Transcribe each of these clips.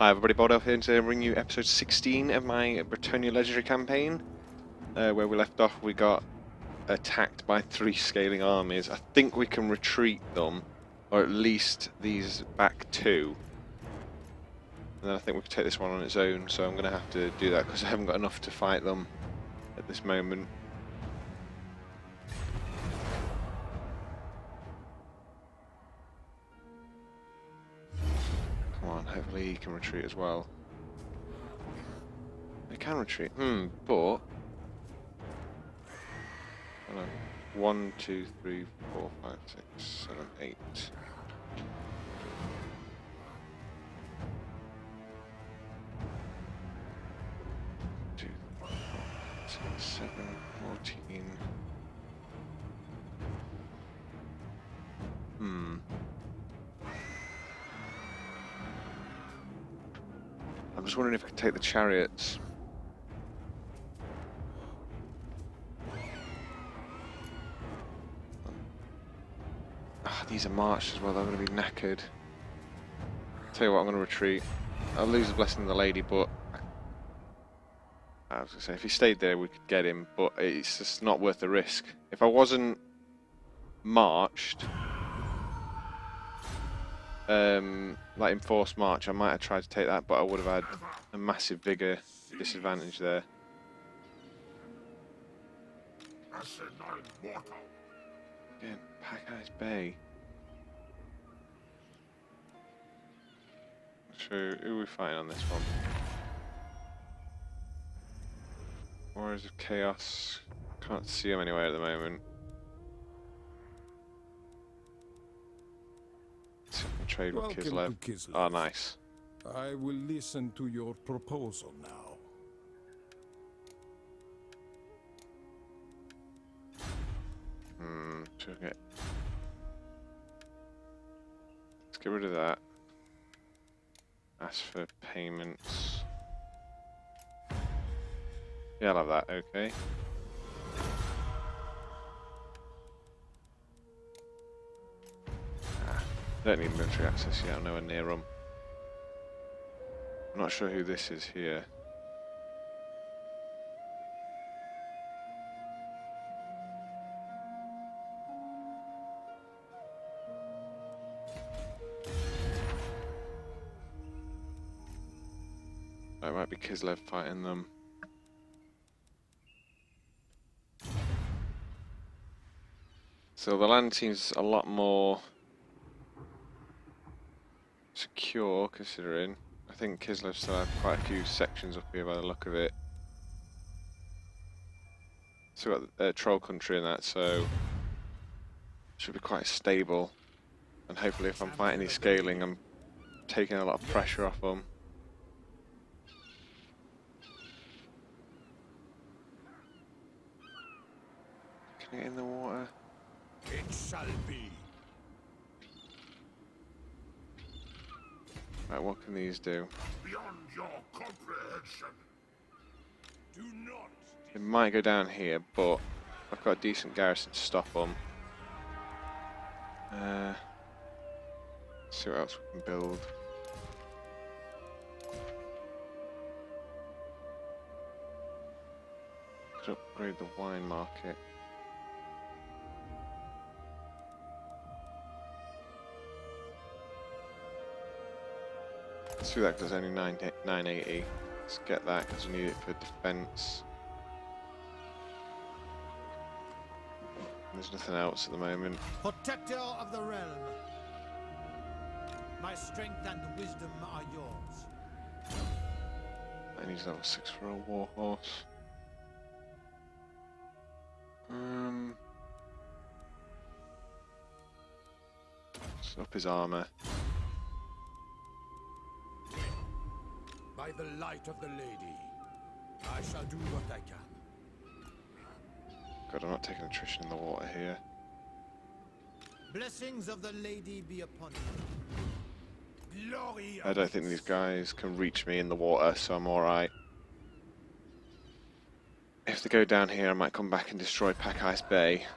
Hi everybody, Bodo here to bring you episode 16 of my Bretonnia Legendary campaign. Where we left off, we got attacked by 3 scaling armies. I think we can retreat them, or at least these back 2. And then I think we can take this one on its own, so I'm going to have to do that because I haven't got enough to fight them at this moment. Come on, hopefully he can retreat as well. He can retreat, but... Hello. 1, 2, 3, 4, 5, 6, 7, 8. 2, 4, 6, 7, 14. I'm just wondering if I could take the chariots. These are marched as well, they're going to be knackered. Tell you what, I'm going to retreat. I'll lose the blessing of the lady, but... I was going to say, if he stayed there we could get him, but it's just not worth the risk. If I wasn't marched, like enforced march, I might have tried to take that, but I would have had a massive vigour disadvantage there. Again, Packeyes Bay. So, who are we fighting on this one? Warriors of Chaos. Can't see them anywhere at the moment. Let's see if I can trade with Kislev. Oh, nice. I will listen to your proposal now. Okay. Let's get rid of that. Ask for payments. Yeah, I'll have that, okay. Don't need military access yet, I'm nowhere near them. I'm not sure who this is here. It might be Kislev fighting them. So the land seems a lot more secure, considering. I think Kislev still have quite a few sections up here by the look of it. So we've got Troll Country and that, so should be quite stable. And hopefully if I'm fighting these scaling, I'm taking a lot of pressure off them. Can I get in the water? It shall be. Right, what can these do? Beyond your comprehension. Do not. It might go down here, but I've got a decent garrison to stop them. See what else we can build. Let's upgrade the wine market. Let's do that because it's only 980. Let's get that because we need it for defense. There's nothing else at the moment. Protector of the realm. My strength and wisdom are yours. I need level 6 for a warhorse. Let's up his armour. By the light of the lady, I shall do what I can. God, I'm not taking attrition in the water here. Blessings of the lady be upon you. Glory. I don't think these guys can reach me in the water, so I'm alright. If they go down here, I might come back and destroy Packeyes Bay.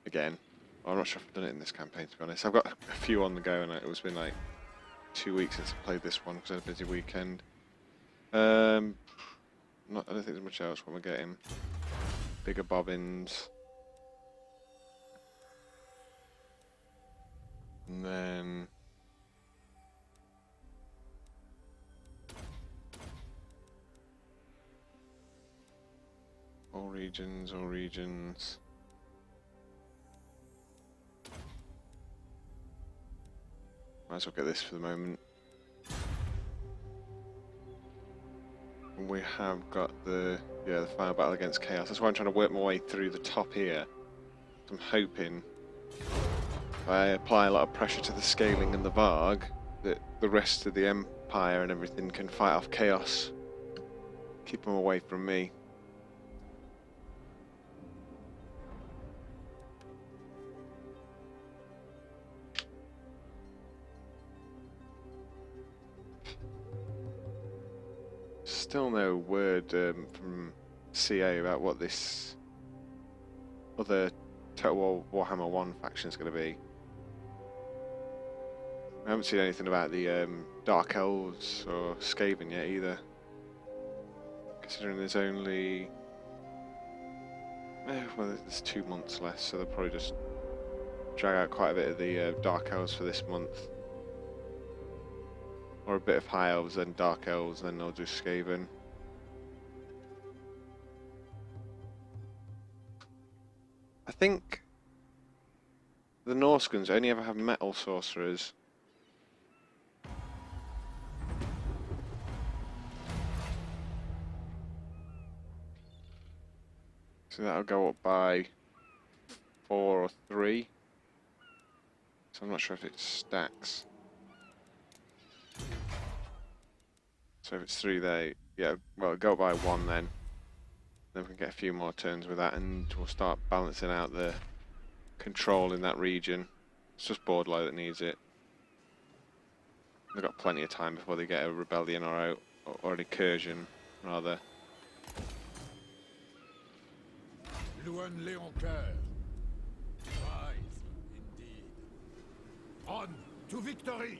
Again. Well, I'm not sure if I've done it in this campaign, to be honest. I've got a few on the go, and it's been like 2 weeks since I played this one because I had a busy weekend. I don't think there's much else when we're getting bigger bobbins. And then all regions, all regions. Might as well get this for the moment. And we have got the final battle against chaos. That's why I'm trying to work my way through the top here. I'm hoping if I apply a lot of pressure to the scaling and the Varg that the rest of the Empire and everything can fight off chaos. Keep them away from me. Still no word from CA about what this other Total War Warhammer 1 faction is going to be. I haven't seen anything about the Dark Elves or Skaven yet either. Considering there's only... well, there's 2 months left, so they'll probably just drag out quite a bit of the Dark Elves for this month. Or a bit of High Elves, then Dark Elves, then they'll do Skaven. I think the Norscans only ever have metal sorcerers. So that'll go up by 4 or 3. So I'm not sure if it stacks. So if it's 3 there, yeah, well, it'll go by 1 then. Then we can get a few more turns with that and we'll start balancing out the control in that region. It's just Borderline that needs it. They've got plenty of time before they get a rebellion or an incursion, rather. Louen Léoncoeur. Rise, indeed. On to victory!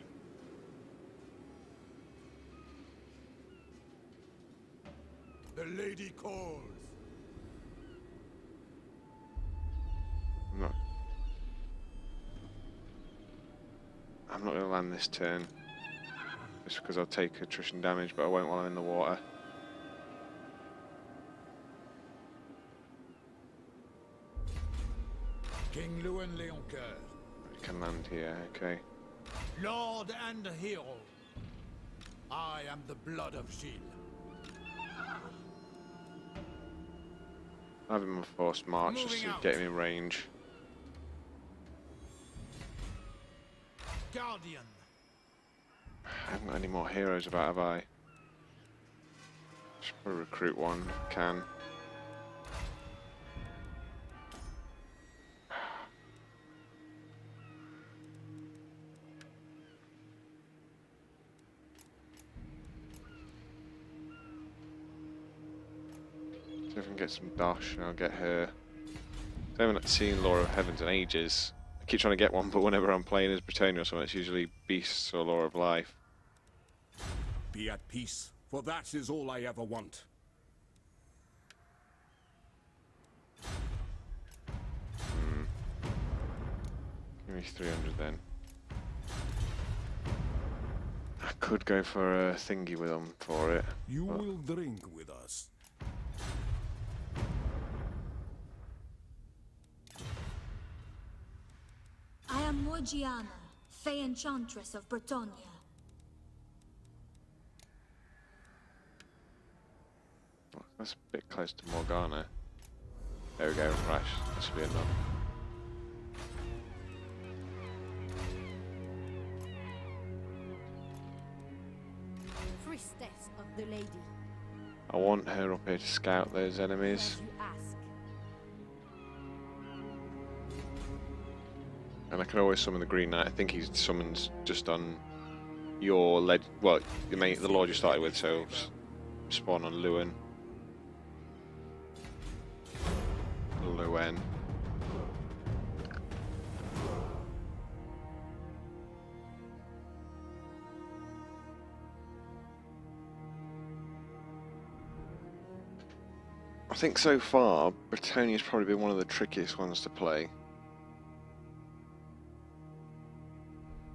The lady calls. I'm not going to land this turn. Just because I'll take attrition damage, but I won't while I'm in the water. King Louen Léoncoeur. I can land here, okay. Lord and hero. I am the blood of Gilles. Having my forced march just to get him in range. Guardian. I haven't got any more heroes about, have I? Should probably recruit one, if I can. See if I can get some Dosh and I'll get her. I haven't seen Law of Heavens in ages. I keep trying to get one, but whenever I'm playing as Bretonnia or something, it's usually Beasts or Law of Life. Be at peace, for that is all I ever want. Give me 300 then. I could go for a thingy with them for it. You will drink with us. I am Morgiana, Fey Enchantress of Bretonnia. That's a bit close to Morgana. There we go, right, that should be enough. Priestess of the Lady. I want her up here to scout those enemies. As you ask. And I can always summon the Green Knight. I think he summons just on your well, the lord you started with, so spawn on Louen. Louen. I think so far, Bretonia's probably been one of the trickiest ones to play.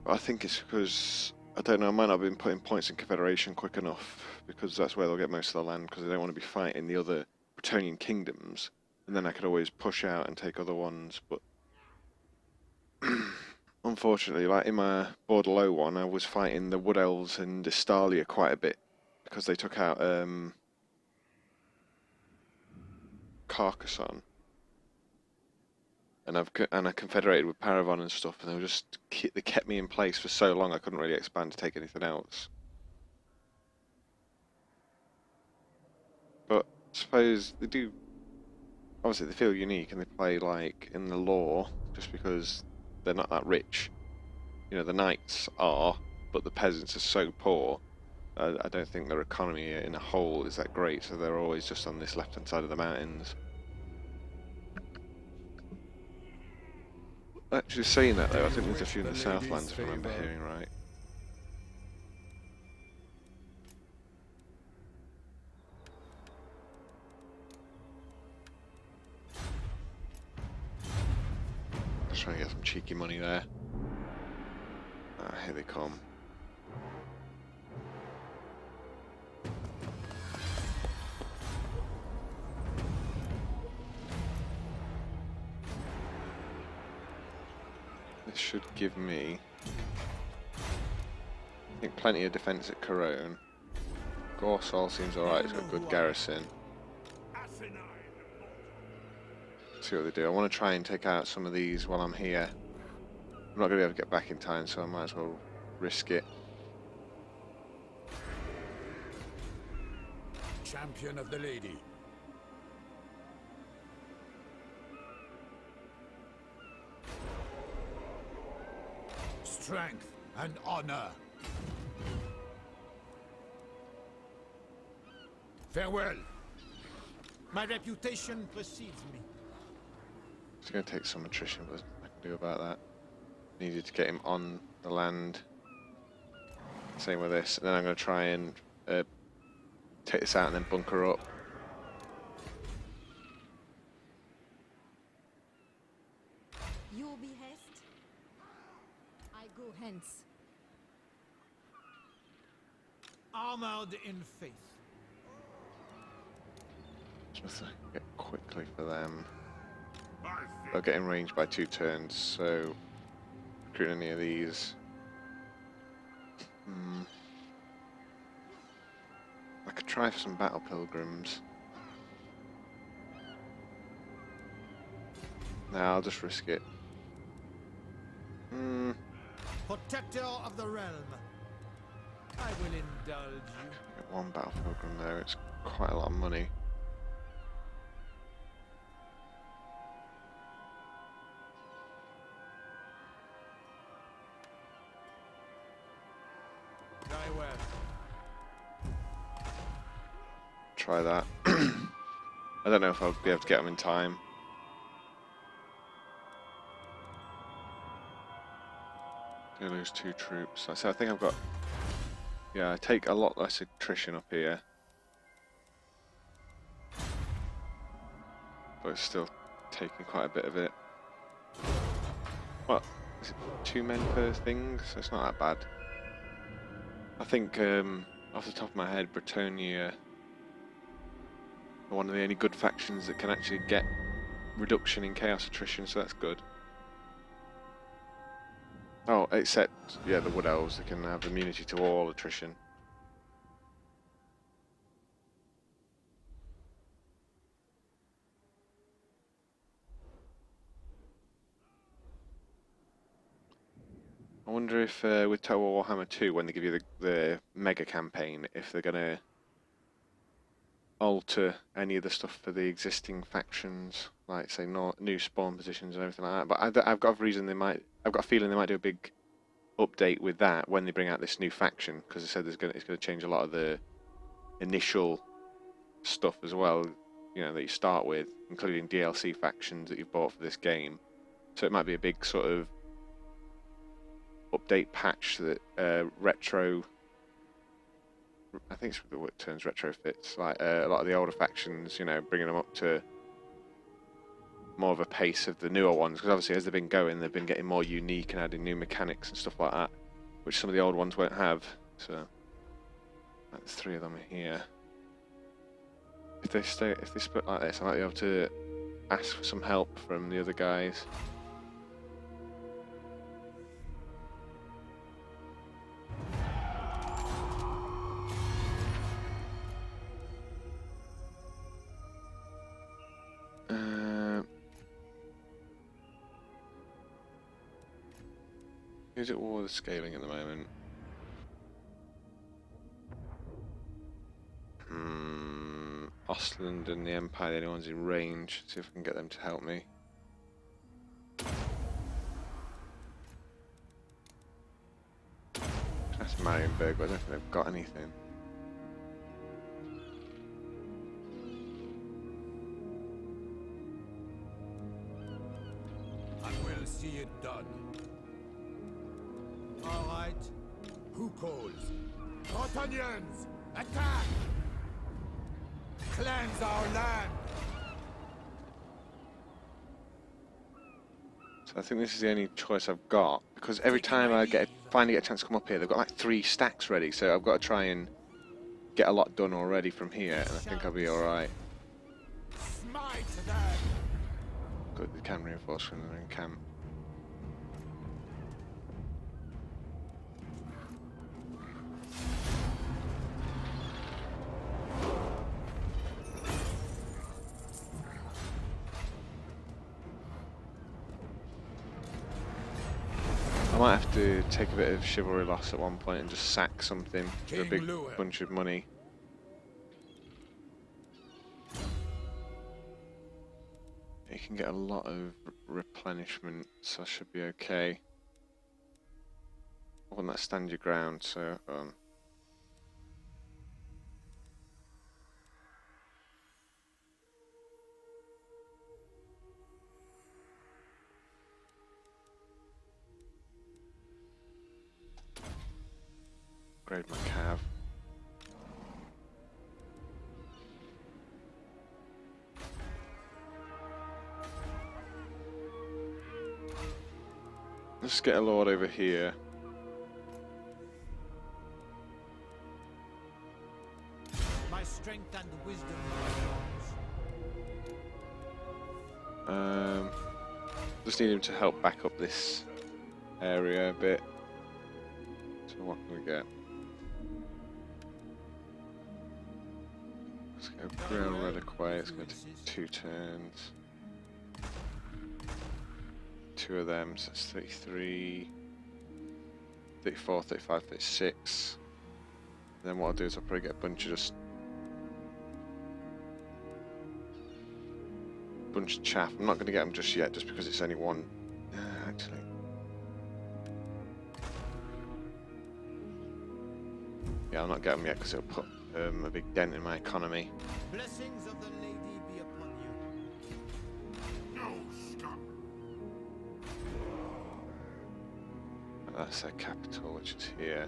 But I think it's because, I don't know, I might not have been putting points in Confederation quick enough, because that's where they'll get most of the land, because they don't want to be fighting the other Bretonian kingdoms. And then I could always push out and take other ones, but unfortunately, like in my Bordeaux one, I was fighting the Wood Elves and Estalia quite a bit, because they took out Carcassonne. And I confederated with Paravon and stuff, and they kept me in place for so long I couldn't really expand to take anything else. But I suppose they do. Obviously, they feel unique, and they play like in the lore just because they're not that rich. You know, the knights are, but the peasants are so poor. I don't think their economy in a whole is that great, so they're always just on this left-hand side of the mountains. Actually, saying that though, I think there's a few in the Southlands, if I remember hearing right. Just trying to get some cheeky money there. Ah, here they come. This should give me, I think, plenty of defense at Corone. Gorsal seems alright, it's got a good garrison. Let's see what they do. I want to try and take out some of these while I'm here. I'm not going to be able to get back in time, so I might as well risk it. Champion of the lady. Strength and honor. Farewell. My reputation precedes me. It's going to take some attrition, but I can do about that. Needed to get him on the land. Same with this, and then I'm going to try and take this out and then bunker up. You behest? I go hence. Armored in faith. Just get quickly for them. They'll get in range by 2 turns, so recruit any of these. I could try for some battle pilgrims. No, I'll just risk it. Protector of the realm. I will indulge you. Get 1 battle pilgrim there, it's quite a lot of money. Very well. Try that. I don't know if I'll be able to get them in time. I lose 2 troops. So I think I've got. Yeah, I take a lot less attrition up here. But it's still taking quite a bit of it. What? Is it 2 men per thing? So it's not that bad. I think, off the top of my head, Bretonnia are one of the only good factions that can actually get reduction in chaos attrition, so that's good. Oh, except, yeah, the Wood Elves, they can have immunity to all attrition. I wonder if with Total War Warhammer 2, when they give you the mega campaign, if they're going to alter any of the stuff for the existing factions, like say new spawn positions and everything like that. But I've got a reason they might. I've got a feeling they might do a big update with that when they bring out this new faction, because they said it's going to change a lot of the initial stuff as well. You know, that you start with, including DLC factions that you've bought for this game. So it might be a big sort of update patch that retro I think it's what turns retrofits. Like a lot of the older factions, you know, bringing them up to more of a pace of the newer ones. Because obviously, as they've been going, they've been getting more unique and adding new mechanics and stuff like that, which some of the old ones won't have. So, that's 3 of them here. If they split like this, I might be able to ask for some help from the other guys. Who's at war with scaling at the moment? Ostland and the Empire, the only ones in range. See if I can get them to help me. That's Marienburg, but I don't think they've got anything. I will see it done. All right. Who calls? Bretonnians! Attack! Cleanse our land! So I think this is the only choice I've got, because every time I finally get a chance to come up here, they've got like 3 stacks ready, so I've got to try and get a lot done already from here, and I think I'll be alright. Smite them! Good, they can reinforce when they're in camp. I might have to take a bit of chivalry loss at one point and just sack something for a big bunch of money. You can get a lot of replenishment, so I should be okay. I want that stand your ground, so upgrade my cav. Let's get a lord over here. My strength and wisdom are yours. Just need him to help back up this area a bit. So what can we get? Let's go Grill Relic away. It's going to take 2 turns. 2 of them, so that's 33, 34, 35, 36. And then what I'll do is I'll probably get a bunch of chaff. I'm not going to get them just yet, just because it's only one. Actually, yeah, I'll not get them yet because it'll put a big dent in my economy. Blessings of the lady be upon you. Norsca! That's their capital, which is here.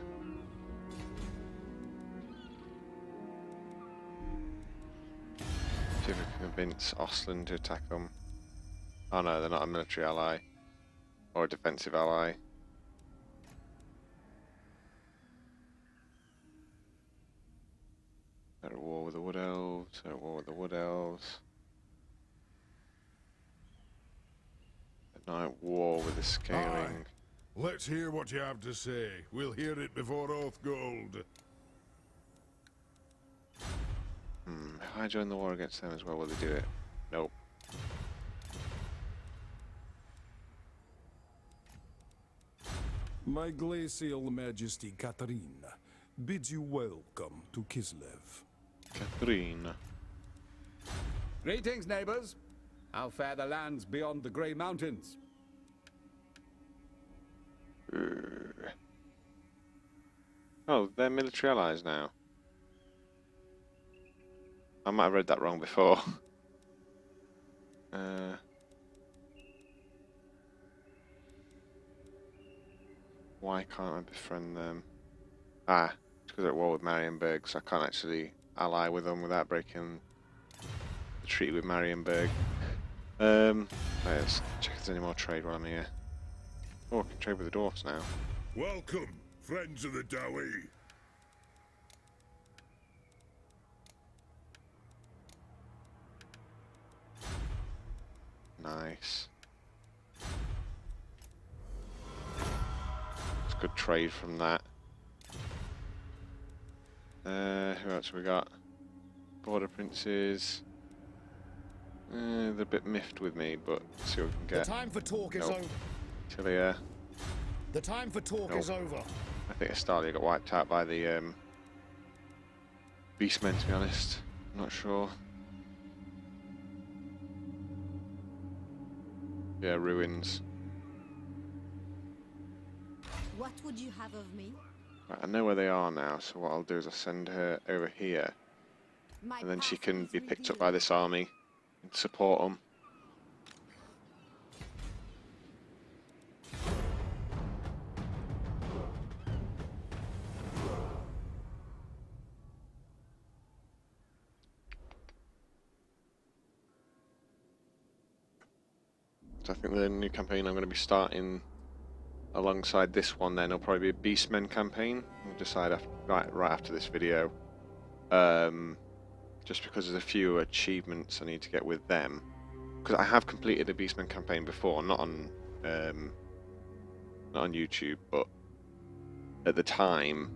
See if we can convince Ostland to attack them. Oh no, they're not a military ally. Or a defensive ally. They're at war with the Wood Elves, they're at war with the Wood Elves. They're not at war with the Scaling. Let's hear what you have to say. We'll hear it before Oathgold. If I join the war against them as well, will they do it? Nope. My glacial majesty Katarina bids you welcome to Kislev. Catherine. Greetings, neighbors. How fare the lands beyond the Grey Mountains? Oh, they're military allies now. I might have read that wrong before. Why can't I befriend them? Ah, because they're at war with Marienburg, so I can't actually ally with them without breaking the treaty with Marienburg. Let's check if there's any more trade while I'm here. Oh, I can trade with the dwarfs now. Welcome, friends of the Dowie. Nice. It's good trade from that. Who else have we got? Border princes. They're a bit miffed with me, but let's see what we can get. The time for talk is Nope. over. Tilia. The time for talk Nope. is over. I think Estalia got wiped out by the Beastmen, to be honest. I'm not sure. Yeah, ruins. What would you have of me? Right, I know where they are now, so what I'll do is I'll send her over here, My and then she path can is be picked up revealed. by this army and support them. So I think the new campaign I'm going to be starting alongside this one then will probably be a Beastmen campaign. We'll decide after, right after this video. Just because there's a few achievements I need to get with them. Because I have completed a Beastmen campaign before, not on YouTube, but at the time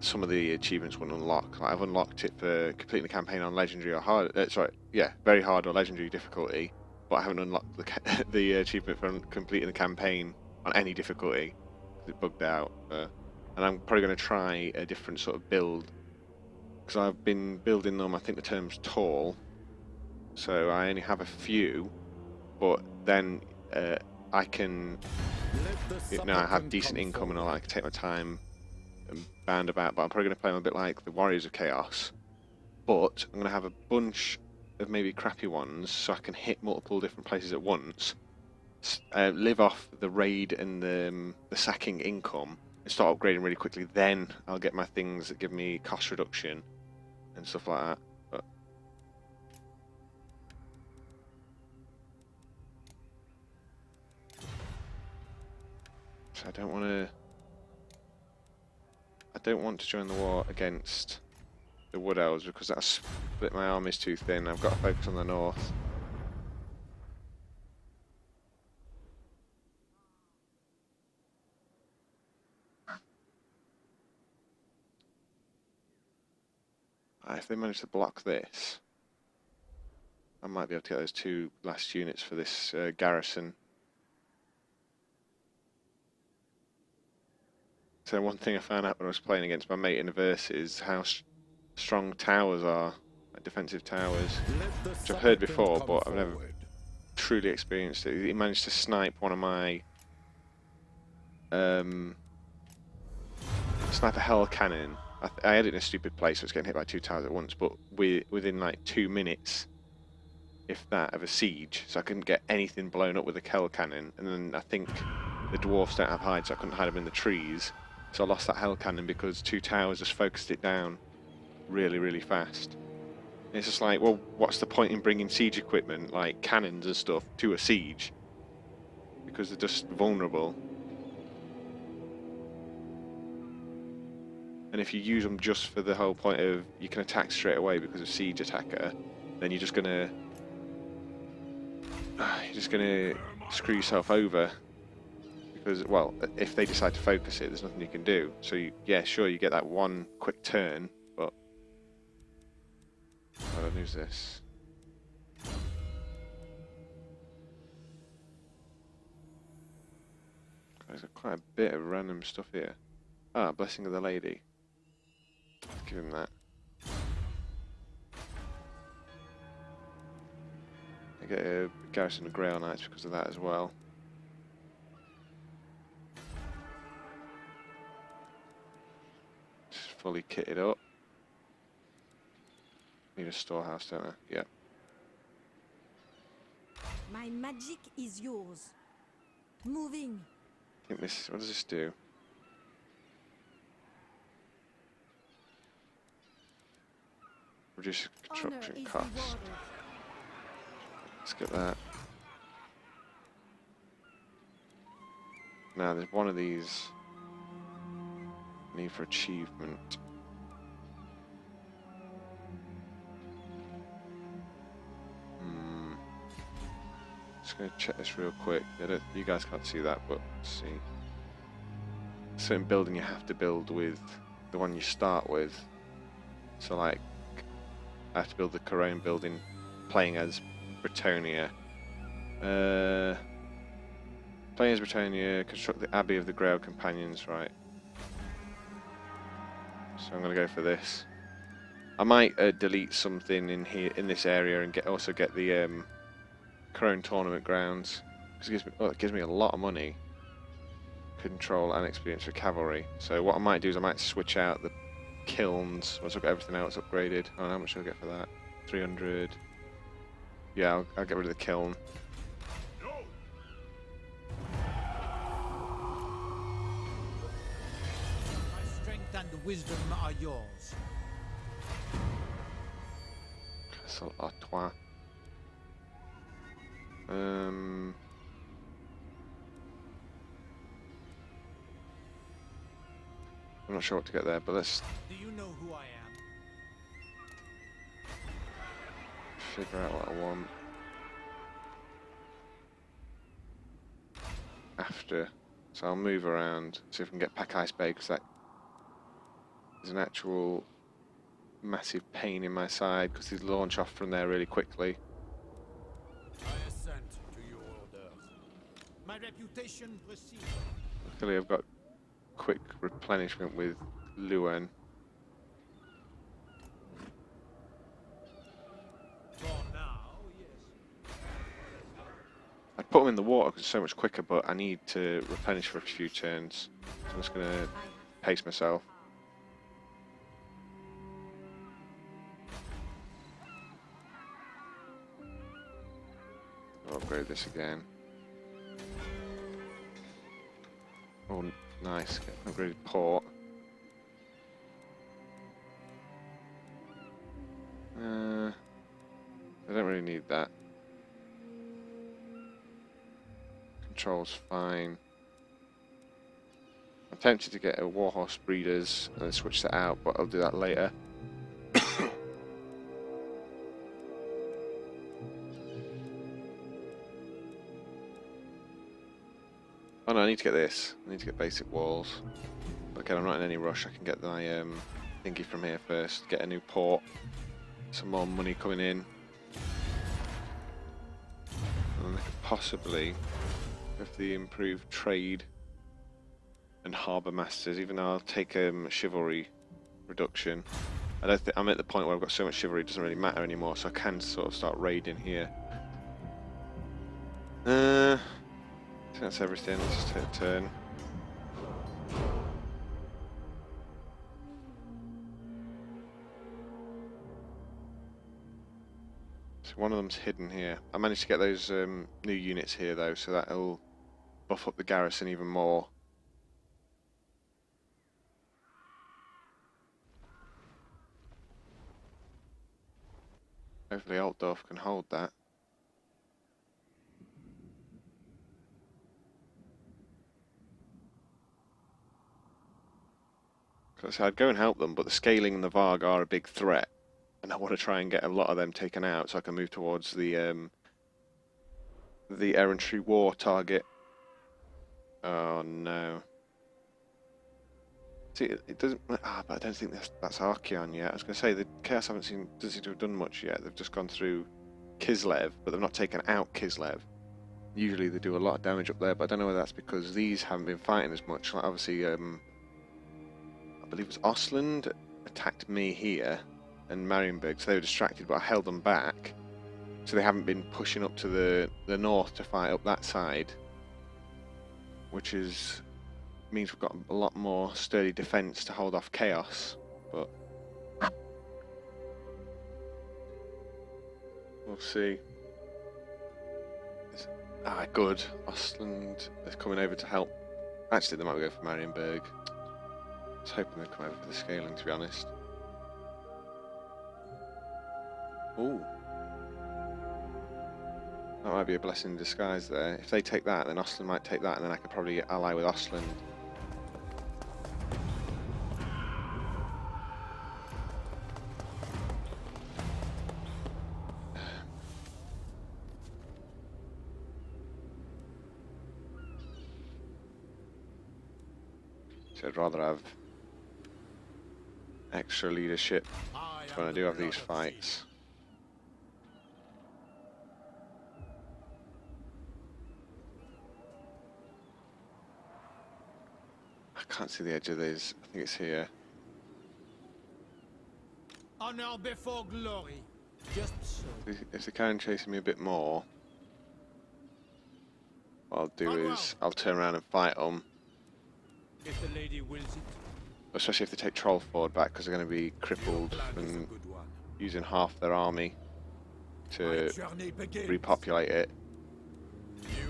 some of the achievements wouldn't unlock. Like, I've unlocked it for completing the campaign on legendary or hard. Very hard or legendary difficulty, but I haven't unlocked the achievement for completing the campaign on any difficulty because it bugged out. And I'm probably going to try a different sort of build because I've been building them. I think the term's tall, so I only have a few, but then I can. I have decent income and all that. I can take my time and bound about, but I'm probably going to play them a bit like the Warriors of Chaos. But I'm going to have a bunch of maybe crappy ones so I can hit multiple different places at once, live off the raid and the sacking income, and start upgrading really quickly. Then I'll get my things that give me cost reduction and stuff like that. But so I don't want to join the war against the Wood Elves because that'll split my armies too thin. I've got to focus on the north. If they manage to block this, I might be able to get those two last units for this garrison. So one thing I found out when I was playing against my mate in the verse is how strong towers are, like defensive towers, which I've heard before, but I've never truly experienced it. He managed to snipe one of my sniper hell cannon. I had it in a stupid place, so it's getting hit by two towers at once, but within like 2 minutes, if that, of a siege, so I couldn't get anything blown up with a hell cannon. And then I think the dwarfs don't have hides, so I couldn't hide them in the trees. So I lost that hell cannon because two towers just focused it down really, really fast. And it's just like, well, what's the point in bringing siege equipment, like cannons and stuff, to a siege? Because they're just vulnerable. And if you use them just for the whole point of you can attack straight away because of siege attacker, then you're just gonna screw yourself over. Because, well, if they decide to focus it, there's nothing you can do. So yeah, sure, you get that one quick turn, but I don't lose this. There's quite a bit of random stuff here. Ah, Blessing of the Lady. Let's give him that. I get a garrison of Grail Knights because of that as well. Just fully kitted up. Need a storehouse, don't I? Yeah. My magic is yours. Moving. I think this. What does this do? reduces Honor construction is costs. rewarded. Let's get that. Now there's one of these need for achievement. Just gonna check this real quick. You guys can't see that, but let's see. Certain building you have to build with the one you start with. So like, I have to build the Corone building playing as Bretonnia. Playing as Bretonnia, construct the Abbey of the Grail Companions, right. So I'm going to go for this. I might delete something in here, in this area, and also get the Corone Tournament grounds. Because it gives me a lot of money. Control and experience for cavalry. So what I might do is I might switch out the kilns once I've got everything else upgraded. Oh, how much do I get for that? 300. Yeah, I'll get rid of the kiln. My strength and wisdom are yours. Castle Artois. I'm not sure what to get there, but let's Do you know who I am? figure out what I want. After. So I'll move around, see if we can get Pack-Ice Bay, because that is an actual massive pain in my side, because they launch off from there really quickly. I assent to your orders. My reputation precedes. Luckily I've got quick replenishment with Luen. For now, yes. I'd put them in the water because it's so much quicker, but I need to replenish for a few turns. So I'm just going to pace myself. I'll upgrade this again. Oh, nice. Upgraded port. I don't really need that. Control's fine. I'm tempted to get a Warhorse Breeders and then switch that out, but I'll do that later. Oh no, I need to get this. I need to get basic walls. But again, I'm not in any rush. I can get my thingy from here first. Get a new port. Some more money coming in. And I could possibly go for the improved trade and harbour masters, even though I'll take chivalry reduction. I don't think I'm at the point where I've got so much chivalry it doesn't really matter anymore, so I can sort of start raiding here. I think that's everything. Let's just take a turn. So one of them's hidden here. I managed to get those new units here though, so that'll buff up the garrison even more. Hopefully Altdorf can hold that. So I'd go and help them, but the scaling and the Varg are a big threat, and I want to try and get a lot of them taken out so I can move towards the errantry war target. Oh no! See, it doesn't. But I don't think that's Archeon yet. I was going to say the Chaos doesn't seem to have done much yet. They've just gone through Kislev, but they've not taken out Kislev. Usually they do a lot of damage up there, but I don't know whether that's because these haven't been fighting as much. Like obviously, I believe it was Ostland attacked me here and Marienburg, so they were distracted, but I held them back. So they haven't been pushing up to the north to fight up that side, which means we've got a lot more sturdy defence to hold off chaos. But we'll see. Good. Ostland is coming over to help. Actually, they might go for Marienburg. I was hoping they'd come over for the scaling, to be honest. Ooh. That might be a blessing in disguise there. If they take that, then Ostland might take that, and then I could probably ally with Ostland. So I'd rather have extra leadership when I do have these fights. I can't see the edge of these. I think it's here. Honor before glory. Just so. If they can chase me a bit more, what I'll do is I'll turn around and fight them. If the lady wills it. Especially if they take Trollford back, because they're going to be crippled and using half their army to repopulate it.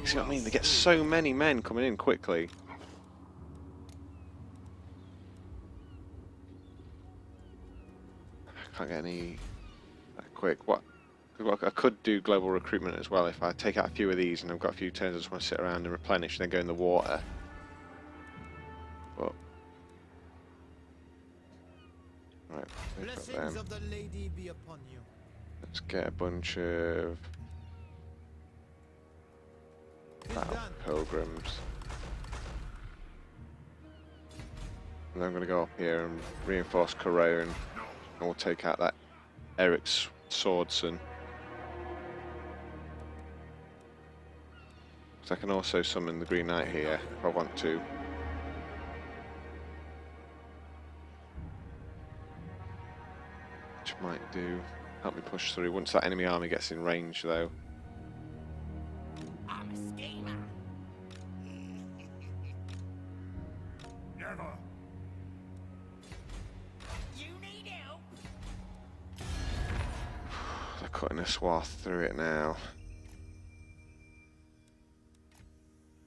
You see what I mean? They get so many men coming in quickly. I can't get any that quick. What I could do global recruitment as well. If I take out a few of these and I've got a few turns, I just want to sit around and replenish and then go in the water. But right, Blessings of the lady be upon you. Let's get a bunch of battle pilgrims. And then I'm going to go up here and reinforce Corone, and we'll take out that Eric's Swordson. So I can also summon the Green Knight here if I want to. Which might do help me push through once that enemy army gets in range, though. I'm a schemer. Never. You need help. They're cutting a swath through it now.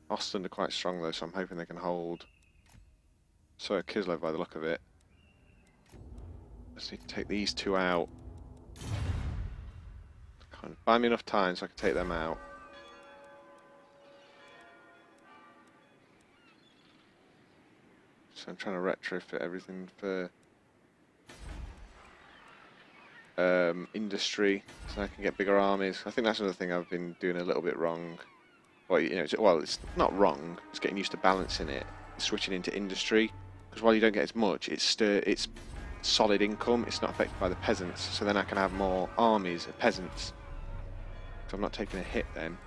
Ostend are quite strong though, so I'm hoping they can hold. So Kislev by the look of it. Just need to take these two out. Kind of buy me enough time so I can take them out. So I'm trying to retrofit everything for industry, so I can get bigger armies. I think that's another thing I've been doing a little bit wrong. Well, you know, well, it's not wrong. It's getting used to balancing it, switching into industry, because while you don't get as much, it's solid income. It's not affected by the peasants, so then I can have more armies of peasants. So I'm not taking a hit then.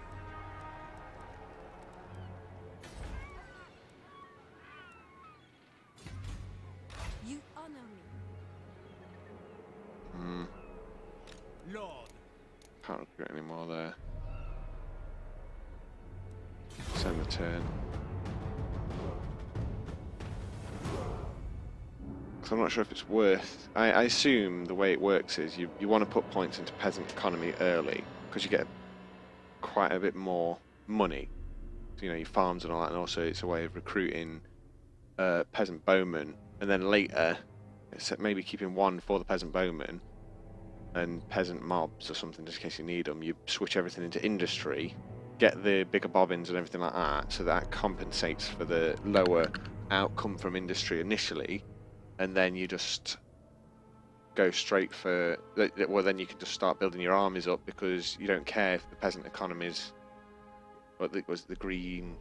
You honor me. Lord. Can't recruit any more there. Send the turn. So I'm not sure if it's worth. I assume the way it works is you want to put points into peasant economy early because you get quite a bit more money. You know, your farms and all that, and also it's a way of recruiting peasant bowmen, and then later, maybe keeping one for the peasant bowmen and peasant mobs or something, just in case you need them. You switch everything into industry, get the bigger bobbins and everything like that, so that compensates for the lower outcome from industry initially, and then you just go straight for. Well, then you can just start building your armies up because you don't care if the peasant economies. What was the green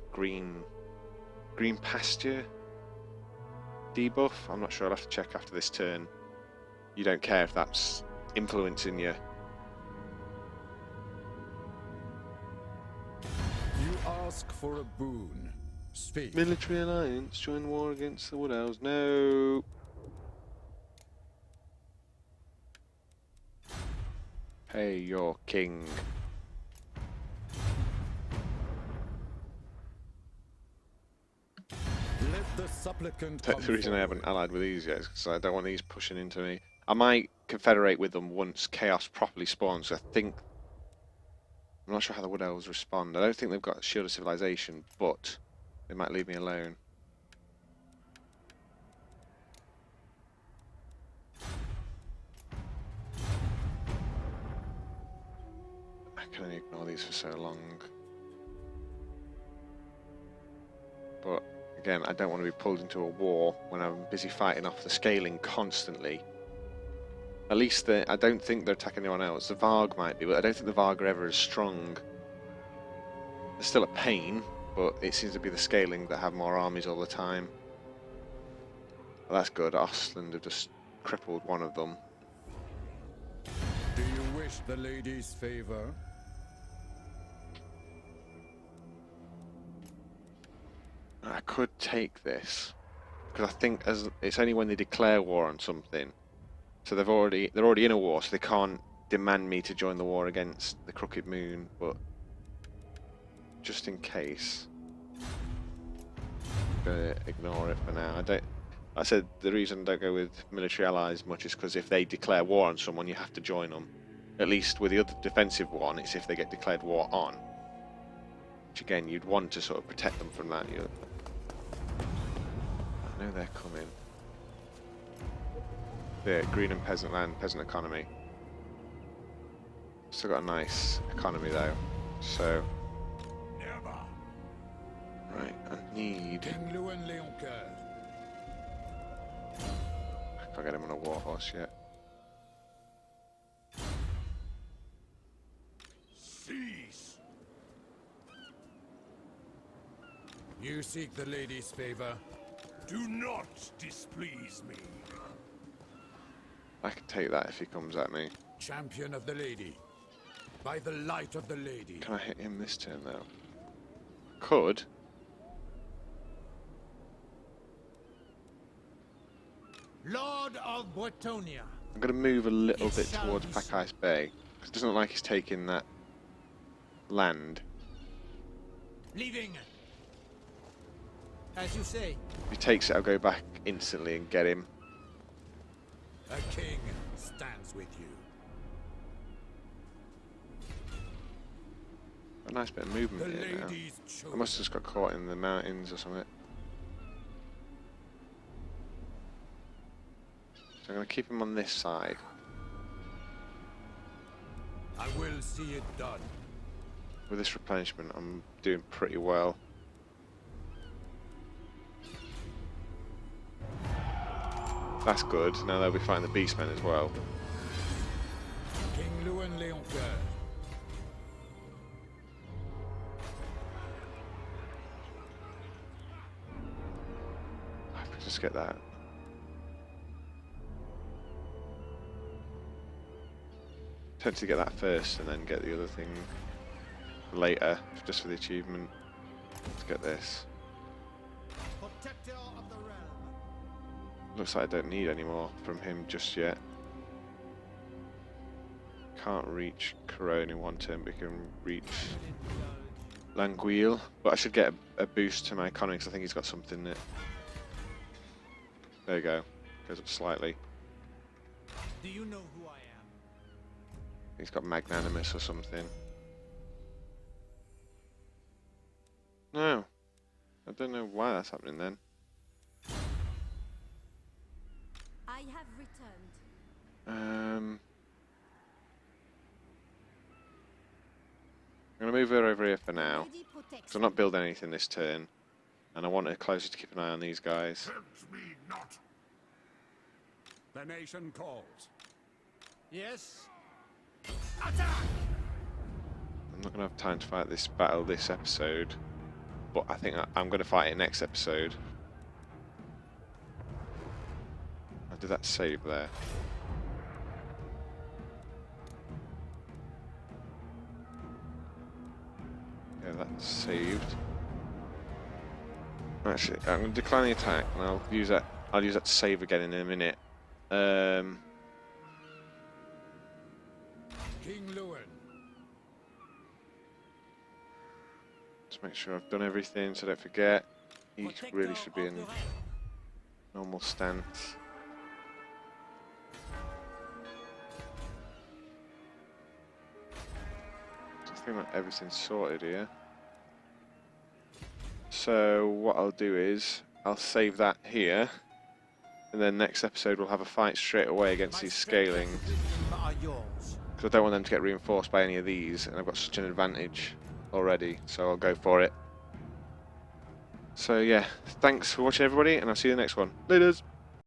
pasture debuff? I'm not sure. I'll have to check after this turn. You don't care if that's influencing you. You ask for a boon. Speak. Military alliance, join war against the Wood Elves. No. Hey, your king. Let the supplicant The reason I haven't allied with these yet is because I don't want these pushing into me. I might confederate with them once chaos properly spawns. I think. I'm not sure how the Wood Elves respond. I don't think they've got Shield of Civilization, but they might leave me alone. can only ignore these for so long. But again, I don't want to be pulled into a war when I'm busy fighting off the scaling constantly. At least I don't think they're attacking anyone else. The Varg might be, but I don't think the Varg are ever as strong. They're still a pain, but it seems to be the scaling that have more armies all the time. Well, that's good. Ostland have just crippled one of them. Do you wish the lady's favor? I could take this because I think as it's only when they declare war on something, so they're already in a war, so they can't demand me to join the war against the Crooked Moon. But just in case, I'm gonna ignore it for now. I said the reason I don't go with military allies much is because if they declare war on someone, you have to join them. At least with the other defensive one, it's if they get declared war on. Which again, you'd want to sort of protect them from that. I know they're coming. Yeah, green and peasant land, peasant economy. Still got a nice economy though. So, Never. right, I need. King Lewin Leoncoeur. I can't get him on a war horse yet. Cease. You seek the lady's favor. Do not displease me. I can take that if he comes at me. Champion of the lady. By the light of the lady. Can I hit him this turn though? Could. Lord of Bretonnia. I'm going to move a little It bit shall towards be Pack so. Ice Bay. Because it doesn't look like he's taking that land. Leaving. As you say. If he takes it, I'll go back instantly and get him. A king stands with you. A nice bit of movement The here now. lady's I chosen. must have just got caught in the mountains or something. So I'm going to keep him on this side. I will see it done. With this replenishment, I'm doing pretty well. That's good. Now they'll be fighting the Beastmen as well. King Lewin Leoncoeur. I could just get that. Potentially get that first and then get the other thing later, just for the achievement. Let's get this. Protector of the realm. Looks like I don't need any more from him just yet. Can't reach Corone in one turn, but we can reach Languille. But I should get a boost to my economy because I think he's got something that. There you go. Goes up slightly. Do you know who I am? He's got Magnanimous or something. No. I don't know why that's happening then. I have returned. I'm going to move her over here for now. Lady protects Because I'm not building anything this turn. And I want her closer to keep an eye on these guys. Tempt me not. The nation calls. Yes. Attack! I'm not going to have time to fight this battle this episode. But I think I'm going to fight it next episode. I did that save there. Yeah, that's saved. Actually, I'm going to decline the attack, and I'll use that. I'll use that to save again in a minute. King Lewin. Just make sure I've done everything, so I don't forget. He really should be in normal stance. I think that everything's sorted here. So what I'll do is I'll save that here, and then next episode we'll have a fight straight away against My these strength scaling. and wisdom are yours. because I don't want them to get reinforced by any of these, and I've got such an advantage already, so I'll go for it. So yeah, thanks for watching everybody, and I'll see you in the next one. Laters!